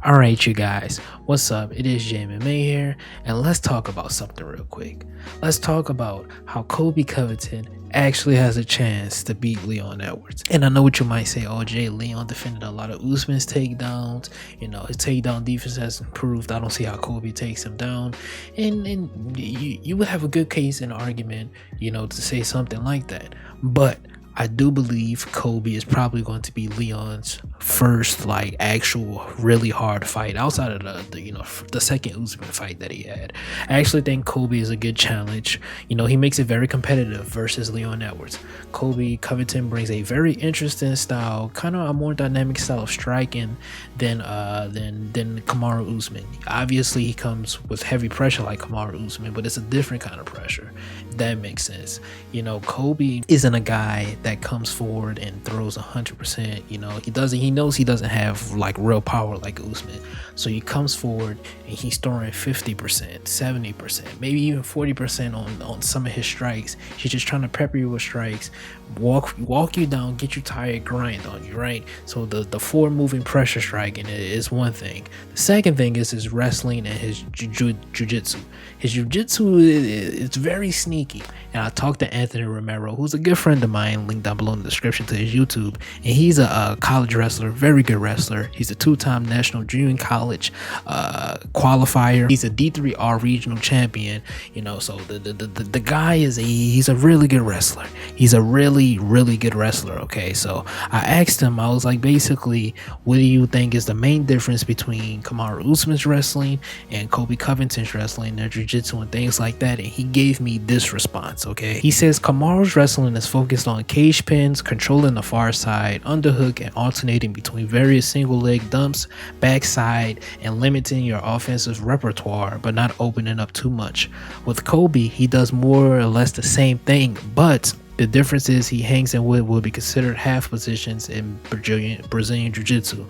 Alright, you guys, what's up? It is JMMA here, and let's talk about something real quick. Let's talk about how Colby Covington actually has a chance to beat Leon Edwards. And I know what you might say, oh, Jay, Leon defended a lot of Usman's takedowns. His takedown defense has improved. I don't see how Colby takes him down. And you would have a good case and argument, to say something like that. But I do believe Colby is probably going to be Leon's first actual really hard fight outside of the second Usman fight that he had. I actually think Colby is a good challenge. He makes it very competitive versus Leon Edwards. Colby Covington brings a very interesting style, kind of a more dynamic style of striking than Kamaru Usman. Obviously, he comes with heavy pressure like Kamaru Usman, but it's a different kind of pressure. That makes sense. Colby isn't a guy that comes forward and throws 100%. He knows he doesn't have real power like Usman, so he comes forward and he's throwing 50%, 70%, maybe even 40% on some of his strikes. He's just trying to pepper you with strikes, walk you down, get you tired, grind on you, right? So the forward moving pressure striking is one thing. The second thing is his wrestling and his jiu-jitsu. His jiu-jitsu is very sneaky, and I talked to Anthony Romero, who's a good friend of mine, linked down below in the description to his YouTube, and he's a college wrestler, very good wrestler. He's a two-time national junior college qualifier. He's a D3R regional champion. So the guy he's a really good wrestler. He's a really good wrestler. Okay, so I asked him, I was like, basically, what do you think is the main difference between Kamaru Usman's wrestling and Colby Covington's wrestling, their jiu-jitsu and things like that? And he gave me this response. Okay, he says Kamaru's wrestling is focused on cage pins, controlling the far side, underhook, and alternating between various single leg dumps, backside, and limiting your offensive repertoire but not opening up too much. With Colby, he does more or less the same thing, but the difference is he hangs in what would be considered half positions in Brazilian Jiu-Jitsu,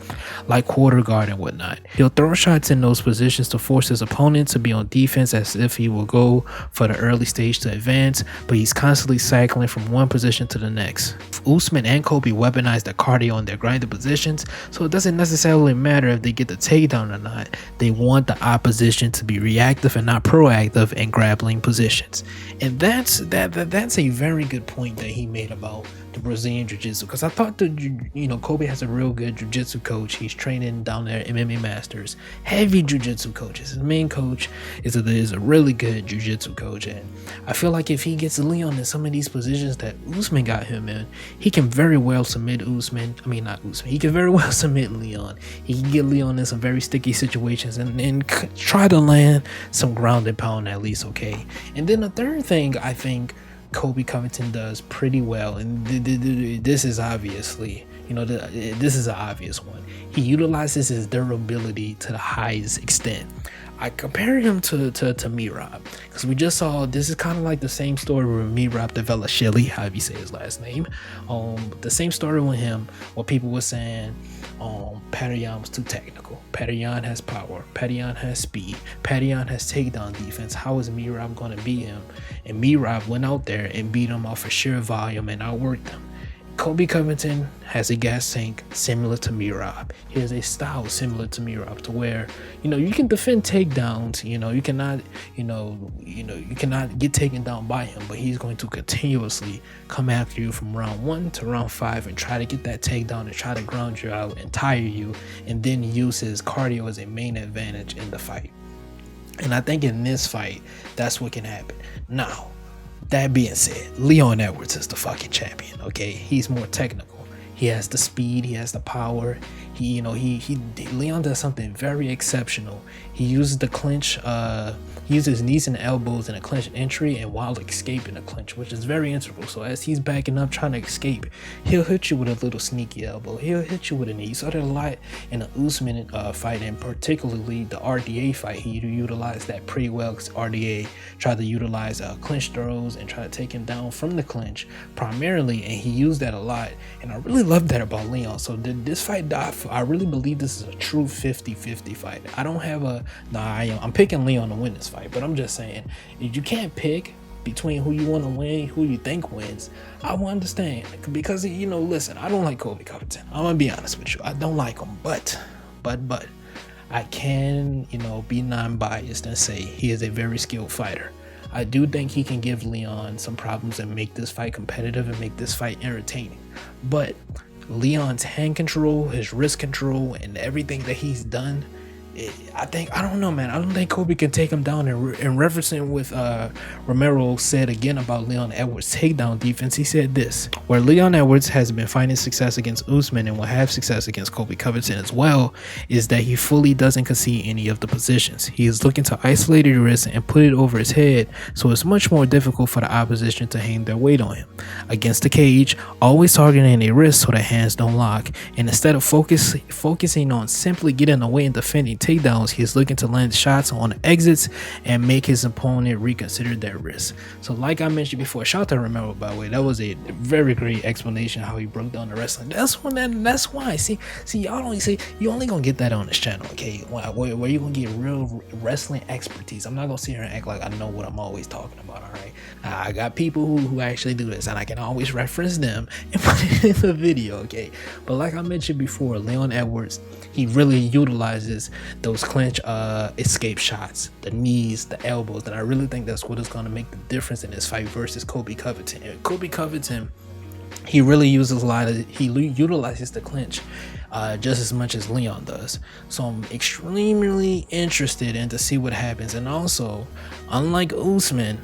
like quarter guard and whatnot. He'll throw shots in those positions to force his opponent to be on defense as if he will go for the early stage to advance, but he's constantly cycling from one position to the next. Usman and Colby weaponize their cardio in their grinded positions, so it doesn't necessarily matter if they get the takedown or not. They want the opposition to be reactive and not proactive in grappling positions. And that's a very good point that he made about the Brazilian Jiu-Jitsu, because I thought that Colby has a real good Jiu-Jitsu coach. He's training down there at MMA Masters, heavy Jiu-Jitsu coaches. His main coach is a really good Jiu-Jitsu coach, and I feel like if he gets Leon in some of these positions that Usman got him in, he can very well submit he can very well submit Leon. He can get Leon in some very sticky situations and try to land some ground and pound at least. Okay, and then the third thing I think Colby Covington does pretty well, and this is obviously, this is an obvious one. He utilizes his durability to the highest extent. I compare him to Merab, because we just saw this is kind of like the same story with Merab Dvalishvili, however you say his last name. The same story with him, where people were saying Petr Yan was too technical. Petr Yan has power. Petr Yan has speed. Petr Yan has takedown defense. How is Merab going to beat him? And Merab went out there and beat him off of sheer volume and outworked him. Colby Covington has a gas tank similar to Merab. He has a style similar to Merab, to where you can defend takedowns. You cannot get taken down by him, but he's going to continuously come after you from round 1 to round 5 and try to get that takedown and try to ground you out and tire you, and then use his cardio as a main advantage in the fight. And I think in this fight, that's what can happen. Now, that being said, Leon Edwards is the fucking champion. Okay, he's more technical. He has the speed. He has the power. Leon does something very exceptional. He uses the clinch. He uses knees and elbows in a clinch entry and while escaping a clinch, which is very integral. So as he's backing up trying to escape, he'll hit you with a little sneaky elbow. He'll hit you with a knee. You saw that a lot in the Usman fight, and particularly the RDA fight. He utilized that pretty well. RDA tried to utilize clinch throws and try to take him down from the clinch primarily, and he used that a lot. And I really love that about Leon. So this fight, I really believe this is a true 50-50 fight. I don't have I'm picking Leon to win this fight, but I'm just saying, if you can't pick between who you want to win, who you think wins, I will understand, because listen, I don't like Colby Covington. I'm gonna be honest with you, I don't like him, but I can, be non-biased and say he is a very skilled fighter. I do think he can give Leon some problems and make this fight competitive and make this fight entertaining. But Leon's hand control, his wrist control, and everything that he's done, I don't know, man. I don't think Colby can take him down. And referencing with Romero said again about Leon Edwards' takedown defense, he said this: where Leon Edwards has been finding success against Usman and will have success against Colby Covington as well, is that he fully doesn't concede any of the positions. He is looking to isolate his wrist and put it over his head, so it's much more difficult for the opposition to hang their weight on him. Against the cage, always targeting their wrists so their hands don't lock, and instead of focusing on simply getting away and defending takedowns, he is looking to land shots on the exits and make his opponent reconsider their risk. So like I mentioned before, shout out to Romero, by the way. That was a very great explanation how he broke down the wrestling. That's why see you only gonna get that on this channel, okay? Where you gonna get real wrestling expertise. I'm not gonna sit here and act like I know what I'm always talking about. All right, I got people who actually do this, and I can always reference them and put it in the video, okay? But like I mentioned before, Leon Edwards, he really utilizes those clinch escape shots, the knees, the elbows, and I really think that's what is going to make the difference in this fight versus Colby Covington. And Colby Covington, he really uses utilizes the clinch just as much as Leon does. So I'm extremely interested in to see what happens. And also, unlike Usman,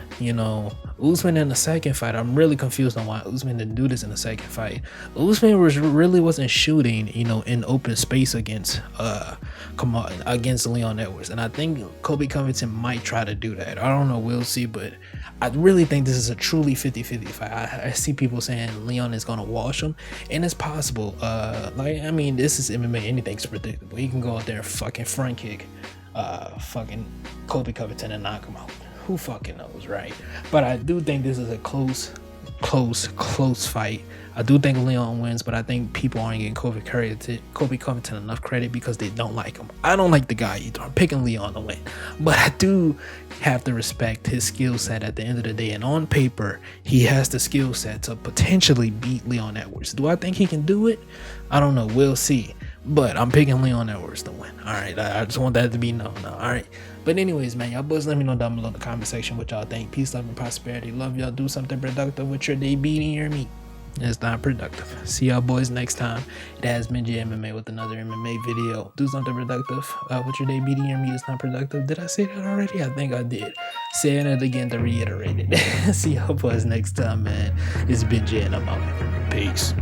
Usman in the second fight, I'm really confused on why Usman didn't do this in the second fight. Usman wasn't shooting, in open space against Leon Edwards, and I think Colby Covington might try to do that. I don't know, we'll see, but I really think this is a truly 50-50 fight. I see people saying Leon is gonna wash him, and it's possible. This is MMA, anything's predictable. He can go out there and fucking front kick fucking Colby Covington and knock him out. Who fucking knows, right? But I do think this is a close fight. I do think Leon wins, but I think people aren't getting Colby Covington enough credit because they don't like him. I don't like the guy either. I'm picking Leon to win, but I do have to respect his skill set at the end of the day. And on paper, he has the skill set to potentially beat Leon Edwards. Do I think he can do it? I don't know. We'll see. But I'm picking Leon Edwards to win. All right. I just want that to be known now. All right. But anyways, man, y'all boys, let me know down below in the comment section what y'all think. Peace, love, and prosperity. Love y'all. Do something productive with your day. Beating your meat. It's not productive. See y'all boys next time. It has been JMMA with another MMA video. Do something productive with your day. Beating your meat is not productive. Did I say that already? I think I did. Saying it again to reiterate it. See y'all boys next time, man. It's been J and I'm out. Peace.